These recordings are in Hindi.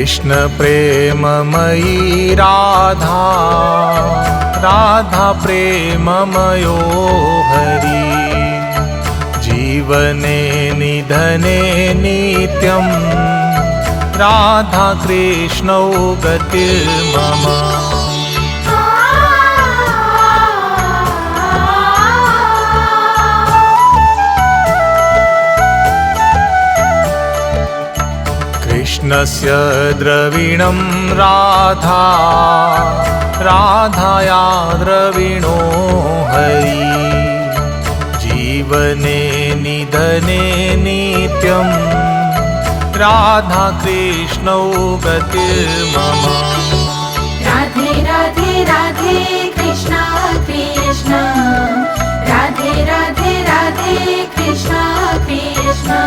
कृष्ण प्रेममयी राधा, राधा प्रेममयो हरि। जीवने निधने नित्यं राधा कृष्णौ गतिर्मम। कृष्णस्य द्रविणं राधा, राधाया द्रविणो हरि। जीवने निधने नित्यं राधा कृष्णौ गतिर्मम। राधे राधे राधे कृष्णा कृष्णा, राधे राधे राधे कृष्णा कृष्णा।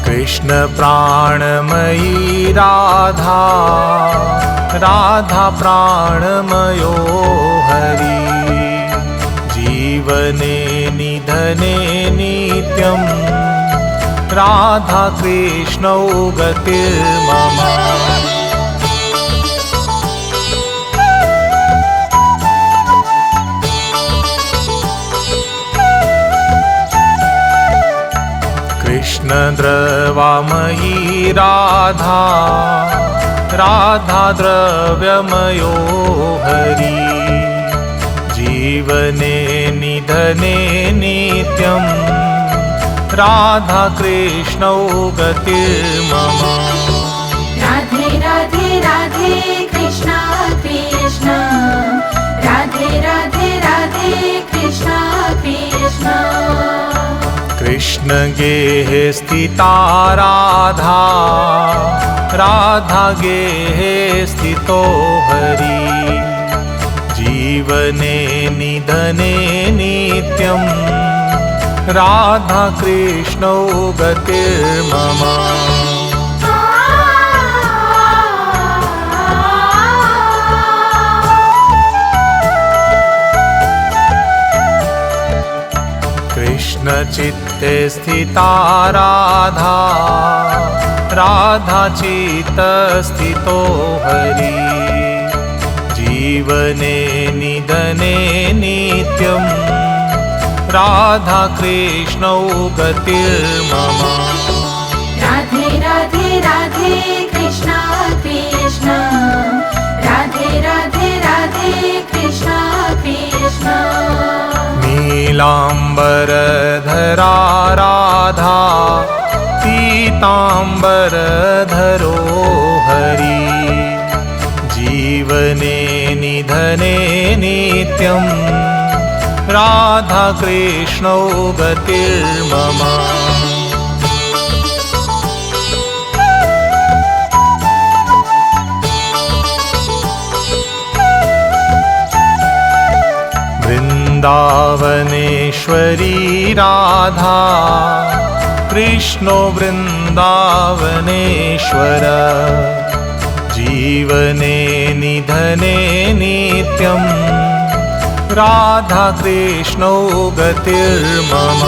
कृष्ण प्राणमयी राधा, राधा प्राणमयो हरि। जीवने निधने नित्यं राधा कृष्णौ गतिर्मम। कृष्ण द्रवामयी राधा, राधा द्रव्यमयो हरि। जीवने निधने नित्यं राधा कृष्णौ गतिर्मम। राधे राधे राधे कृष्णा कृष्णा, राधे राधे राधे कृष्णा कृष्णा। कृष्ण गेहे स्थिता राधा, राधा गेहे स्थितो हरि। जीवने निधने नित्यं राधा कृष्णौ गतिर्मम। कृष्ण चित्ते स्थिता राधा, राधा चित्त स्थितो हरि। जीवने निधने नित्यं राधा कृष्णौ गतिर्मम। राधे राधे राधे कृष्णा कृष्णा, राधे राधे राधे कृष्णा कृष्णा। नीलाम्बरधरा राधा, पीताम्बरधरो हरि। जीवने निधने नित्यं राधा कृष्णौ गतिर्मम। वृन्दावनेश्वरी राधा, कृष्णो वृन्दावनेश्वर। जीवने निधने नित्यं राधा कृष्णौ गतिर्मम।